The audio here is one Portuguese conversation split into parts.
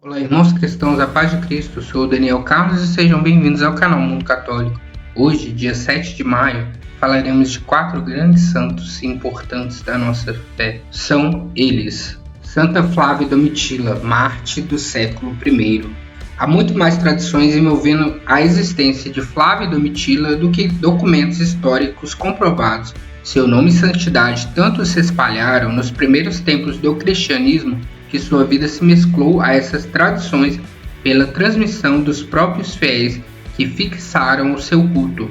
Olá, irmãos cristãos, a paz de Cristo. Eu sou o Daniel Carlos e sejam bem-vindos ao canal Mundo Católico. Hoje, dia 7 de maio, falaremos de 4 grandes santos importantes da nossa fé. São eles: Santa Flávia Domitila, mártir do século I. Há muito mais tradições envolvendo a existência de Flávia Domitila do que documentos históricos comprovados. Seu nome e santidade tanto se espalharam nos primeiros tempos do cristianismo que sua vida se mesclou a essas tradições pela transmissão dos próprios fiéis que fixaram o seu culto.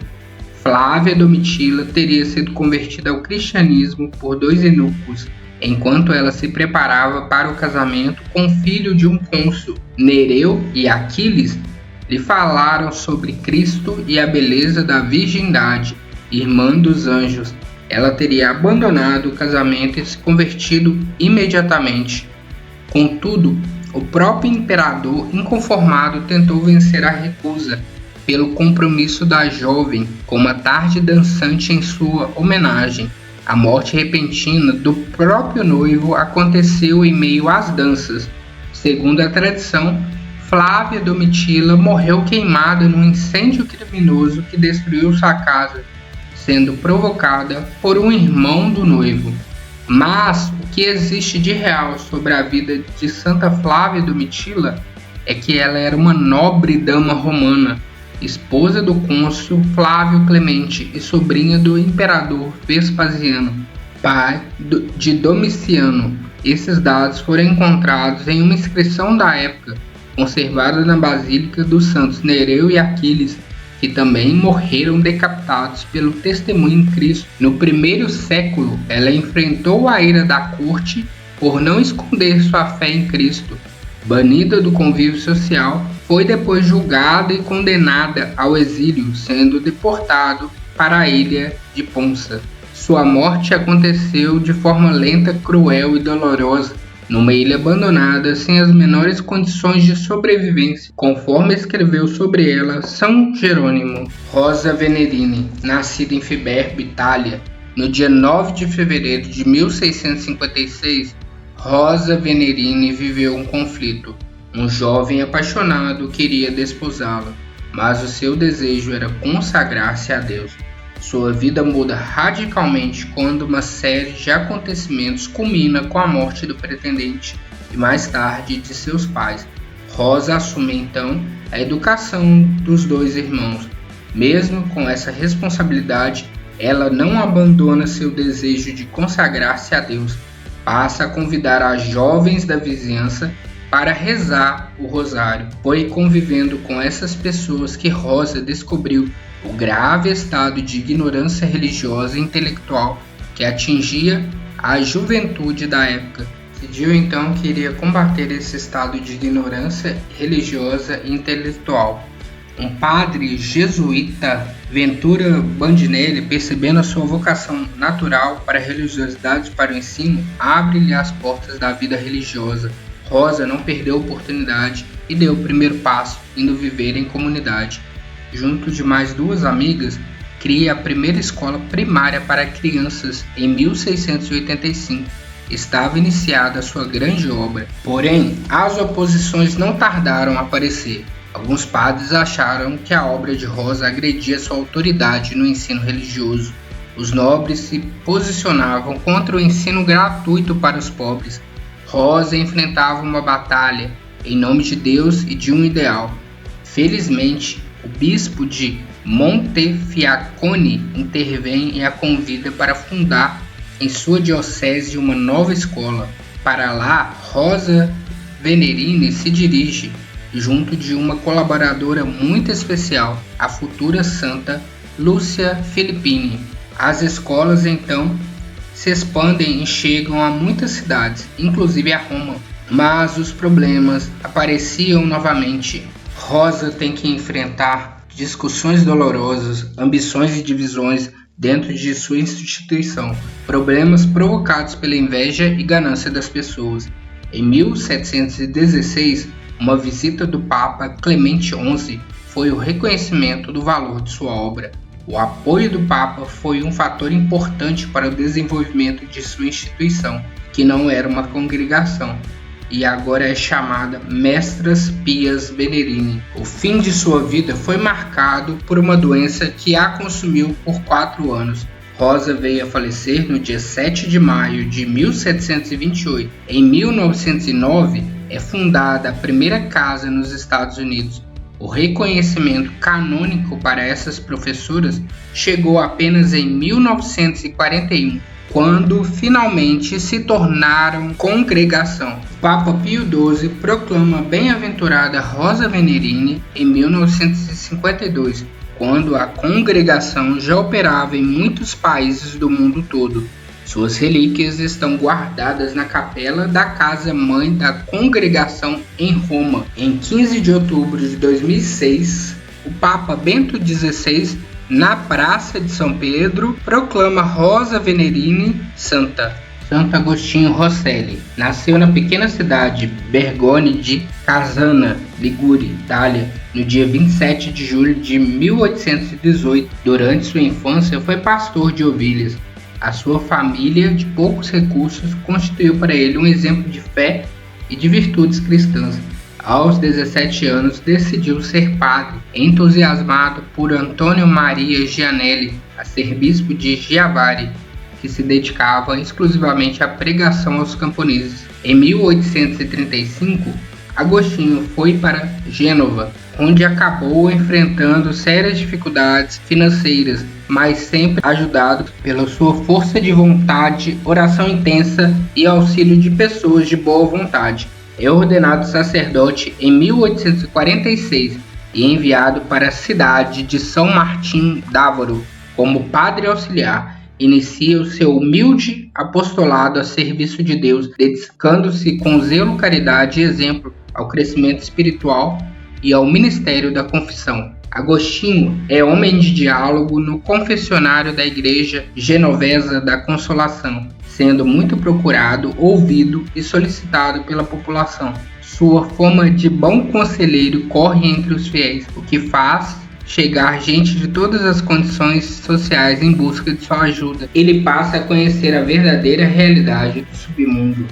Flávia Domitila teria sido convertida ao cristianismo por 2 eunucos, enquanto ela se preparava para o casamento com o filho de um cônsul. Nereu e Aquiles lhe falaram sobre Cristo e a beleza da virgindade, irmã dos anjos. Ela teria abandonado o casamento e se convertido imediatamente. Contudo, o próprio imperador, inconformado, tentou vencer a recusa pelo compromisso da jovem com uma tarde dançante em sua homenagem. A morte repentina do próprio noivo aconteceu em meio às danças. Segundo a tradição, Flávia Domitila morreu queimada num incêndio criminoso que destruiu sua casa, sendo provocada por um irmão do noivo. Mas o que existe de real sobre a vida de Santa Flávia Domitila é que ela era uma nobre dama romana, esposa do cônsul Flávio Clemente e sobrinha do imperador Vespasiano, pai de Domiciano. Esses dados foram encontrados em uma inscrição da época, conservada na Basílica dos Santos Nereu e Aquiles, que também morreram decapitados pelo testemunho em Cristo. No primeiro século, ela enfrentou a ira da corte por não esconder sua fé em Cristo. Banida do convívio social, foi depois julgada e condenada ao exílio, sendo deportado para a ilha de Ponça. Sua morte aconteceu de forma lenta, cruel e dolorosa, numa ilha abandonada, sem as menores condições de sobrevivência, conforme escreveu sobre ela São Jerônimo. Rosa Venerini, nascida em Fiberbe, Itália, no dia 9 de fevereiro de 1656, Rosa Venerini viveu um conflito. Um jovem apaixonado queria desposá-la, mas o seu desejo era consagrar-se a Deus. Sua vida muda radicalmente quando uma série de acontecimentos culmina com a morte do pretendente e mais tarde de seus pais. Rosa assume então a educação dos 2 irmãos. Mesmo com essa responsabilidade, ela não abandona seu desejo de consagrar-se a Deus. Passa a convidar as jovens da vizinhança para rezar o rosário. Foi convivendo com essas pessoas que Rosa descobriu o grave estado de ignorância religiosa e intelectual que atingia a juventude da época. Decidiu então que iria combater esse estado de ignorância religiosa e intelectual. Um padre jesuíta, Ventura Bandinelli, percebendo a sua vocação natural para a religiosidade e para o ensino, abre-lhe as portas da vida religiosa. Rosa não perdeu a oportunidade e deu o primeiro passo, indo viver em comunidade. Junto de mais 2 amigas, cria a primeira escola primária para crianças em 1685. Estava iniciada a sua grande obra, porém as oposições não tardaram a aparecer. Alguns padres acharam que a obra de Rosa agredia sua autoridade no ensino religioso. Os nobres se posicionavam contra o ensino gratuito para os pobres. Rosa enfrentava uma batalha em nome de Deus e de um ideal. Felizmente, o bispo de Montefiascone intervém e a convida para fundar em sua diocese uma nova escola. Para lá, Rosa Venerini se dirige, junto de uma colaboradora muito especial, a futura santa Lúcia Filippini. As escolas então se expandem e chegam a muitas cidades, inclusive a Roma. Mas os problemas apareciam novamente. Rosa tem que enfrentar discussões dolorosas, ambições e divisões dentro de sua instituição, problemas provocados pela inveja e ganância das pessoas. Em 1716, uma visita do Papa Clemente XI foi o reconhecimento do valor de sua obra. O apoio do Papa foi um fator importante para o desenvolvimento de sua instituição, que não era uma congregação. e agora é chamada Mestras Pias Venerini. O fim de sua vida foi marcado por uma doença que a consumiu por 4 anos. Rosa veio a falecer no dia 7 de maio de 1728. Em 1909, é fundada a primeira casa nos Estados Unidos. O reconhecimento canônico para essas professoras chegou apenas em 1941, quando finalmente se tornaram congregação. Papa Pio XII proclama a bem-aventurada Rosa Venerini em 1952, quando a congregação já operava em muitos países do mundo todo. Suas relíquias estão guardadas na capela da casa-mãe da congregação em Roma. Em 15 de outubro de 2006, o Papa Bento XVI, na Praça de São Pedro, proclama Rosa Venerini santa. Santo Agostinho Rosselli nasceu na pequena cidade Bergone di Casana, Ligure, Itália, no dia 27 de julho de 1818. Durante sua infância foi pastor de ovelhas. A sua família, de poucos recursos, constituiu para ele um exemplo de fé e de virtudes cristãs. Aos 17 anos, decidiu ser padre, entusiasmado por Antônio Maria Gianelli, arcebispo de Chiavari, que se dedicava exclusivamente à pregação aos camponeses. Em 1835, Agostinho foi para Gênova, onde acabou enfrentando sérias dificuldades financeiras, mas sempre ajudado pela sua força de vontade, oração intensa e auxílio de pessoas de boa vontade. É ordenado sacerdote em 1846 e enviado para a cidade de São Martim d'Ávaro como padre auxiliar. Inicia o seu humilde apostolado a serviço de Deus, dedicando-se com zelo, caridade e exemplo ao crescimento espiritual e ao ministério da confissão. Agostinho é homem de diálogo no confessionário da Igreja Genovesa da Consolação, sendo muito procurado, ouvido e solicitado pela população. Sua fama de bom conselheiro corre entre os fiéis, o que faz chegar gente de todas as condições sociais em busca de sua ajuda. Ele passa a conhecer a verdadeira realidade do submundo.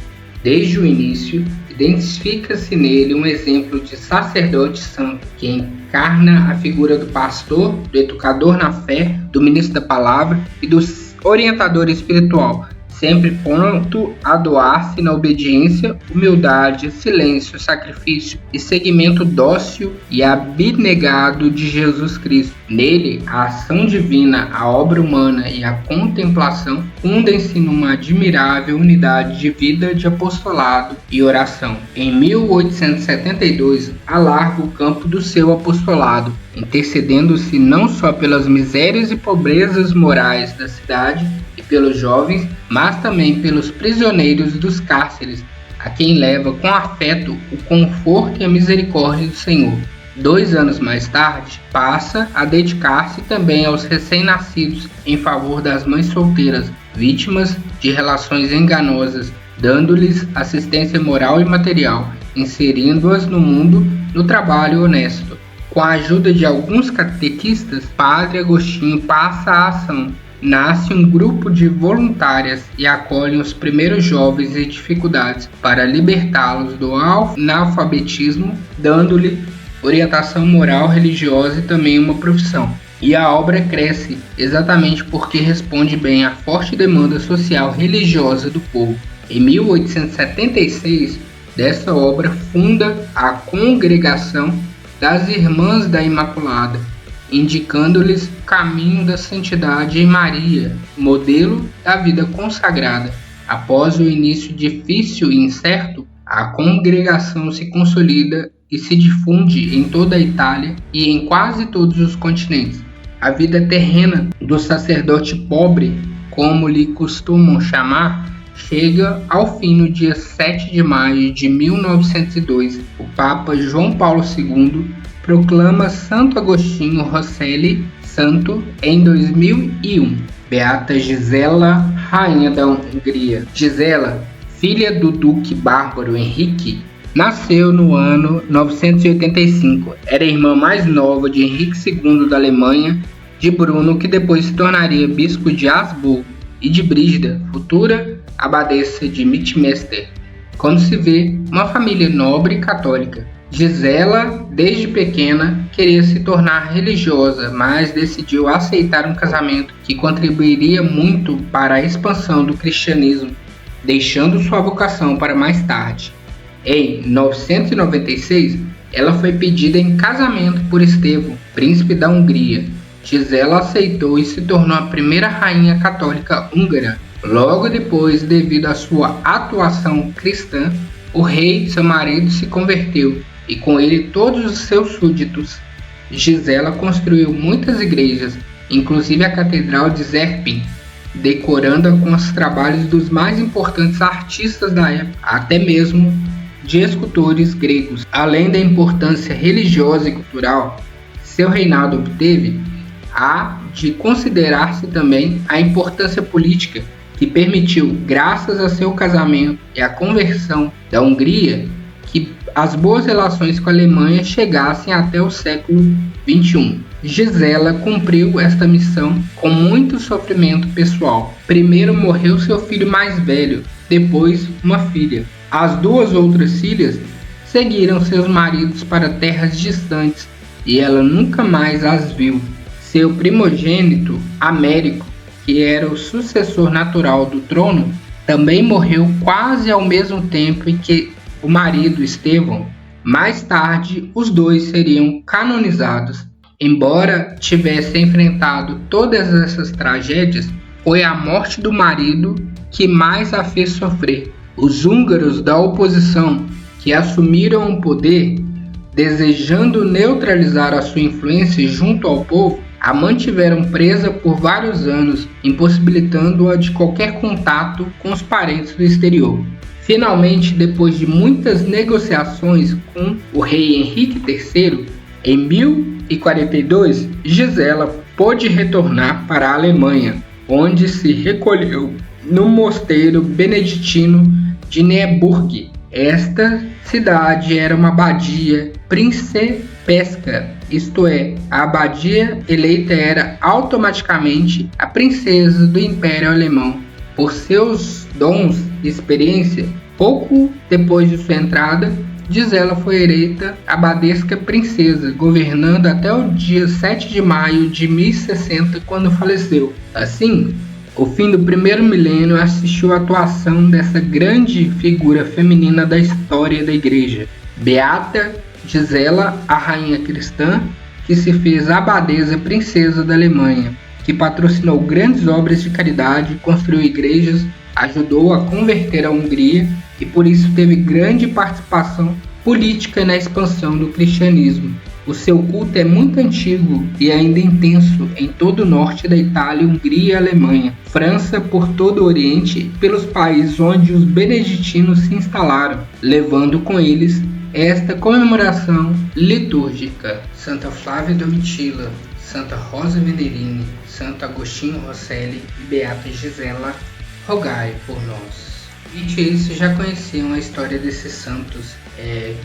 Desde o início, identifica-se nele um exemplo de sacerdote santo, que encarna a figura do pastor, do educador na fé, do ministro da palavra e do orientador espiritual, sempre pronto a doar-se na obediência, humildade, silêncio, sacrifício e seguimento dócil e abnegado de Jesus Cristo. Nele, a ação divina, a obra humana e a contemplação fundem-se numa admirável unidade de vida, de apostolado e oração. Em 1872, alarga o campo do seu apostolado, intercedendo-se não só pelas misérias e pobrezas morais da cidade e pelos jovens, mas também pelos prisioneiros dos cárceres, a quem leva com afeto o conforto e a misericórdia do Senhor. 2 anos mais tarde, passa a dedicar-se também aos recém-nascidos em favor das mães solteiras, vítimas de relações enganosas, dando-lhes assistência moral e material, inserindo-as no mundo no trabalho honesto. Com a ajuda de alguns catequistas, Padre Agostinho passa a ação. Nasce um grupo de voluntárias e acolhem os primeiros jovens em dificuldades para libertá-los do analfabetismo, dando-lhe orientação moral, religiosa e também uma profissão. E a obra cresce exatamente porque responde bem à forte demanda social religiosa do povo. Em 1876, dessa obra funda a Congregação das Irmãs da Imaculada, indicando-lhes o caminho da santidade em Maria, modelo da vida consagrada. Após o início difícil e incerto, a congregação se consolida e se difunde em toda a Itália e em quase todos os continentes. A vida terrena do sacerdote pobre, como lhe costumam chamar, chega ao fim no dia 7 de maio de 1902. O Papa João Paulo II proclama Santo Agostinho Rosselli santo em 2001. Beata Gisela, rainha da Hungria. Gisela, filha do duque bárbaro Henrique, nasceu no ano 985. Era a irmã mais nova de Henrique II da Alemanha, de Bruno, que depois se tornaria bispo de Habsburgo, e de Brígida, futura abadesa de Mitmester. como se vê, uma família nobre e católica. Gisela, desde pequena, queria se tornar religiosa, mas decidiu aceitar um casamento que contribuiria muito para a expansão do cristianismo, deixando sua vocação para mais tarde. Em 996, ela foi pedida em casamento por Estevão, príncipe da Hungria. Gisela aceitou e se tornou a primeira rainha católica húngara. Logo depois, devido à sua atuação cristã, o rei, seu marido, se converteu e com ele todos os seus súditos. Gisela construiu muitas igrejas, inclusive a Catedral de Zerpin, decorando-a com os trabalhos dos mais importantes artistas da época, até mesmo de escultores gregos. Além da importância religiosa e cultural, seu reinado obteve há de considerar-se também a importância política, que permitiu, graças a seu casamento e à conversão da Hungria, que as boas relações com a Alemanha chegassem até o século XXI. Gisela cumpriu esta missão com muito sofrimento pessoal. Primeiro morreu seu filho mais velho, depois uma filha. As duas outras filhas seguiram seus maridos para terras distantes e ela nunca mais as viu. Seu primogênito, Américo, que era o sucessor natural do trono, também morreu quase ao mesmo tempo em que o marido Estevão. Mais tarde, os dois seriam canonizados. Embora tivesse enfrentado todas essas tragédias, foi a morte do marido que mais a fez sofrer. Os húngaros da oposição, que assumiram o poder, desejando neutralizar a sua influência junto ao povo, a mantiveram presa por vários anos, impossibilitando-a de qualquer contato com os parentes do exterior. Finalmente, depois de muitas negociações com o rei Henrique III, em 1042, Gisela pôde retornar para a Alemanha, onde se recolheu no mosteiro beneditino de Neeburg. Esta cidade era uma abadia principesca, isto é, a abadia eleita era automaticamente a princesa do Império Alemão. Por seus dons e experiência, pouco depois de sua entrada, Gisela foi eleita abadesca princesa, governando até o dia 7 de maio de 1060, quando faleceu. Assim, o fim do primeiro milênio assistiu à atuação dessa grande figura feminina da história da Igreja. Beata Gisela, a rainha cristã, que se fez abadesa princesa da Alemanha, que patrocinou grandes obras de caridade, construiu igrejas, ajudou a converter a Hungria e por isso teve grande participação política na expansão do cristianismo. O seu culto é muito antigo e ainda intenso em todo o norte da Itália, Hungria e Alemanha, França, por todo o Oriente e pelos países onde os beneditinos se instalaram, levando com eles esta comemoração litúrgica. Santa Flávia Domitila, Santa Rosa Venerini, Santo Agostinho Rosselli e Beata Gisela, rogai por nós. Dito isso, já conheciam a história desses santos.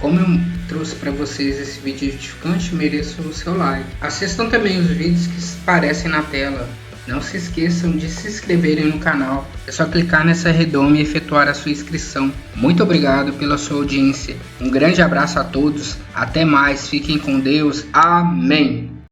Como eu trouxe para vocês esse vídeo edificante, mereço o seu like. Assistam também os vídeos que aparecem na tela. Não se esqueçam de se inscreverem no canal. É só clicar nessa redoma e efetuar a sua inscrição. Muito obrigado pela sua audiência. Um grande abraço a todos. Até mais. Fiquem com Deus. Amém.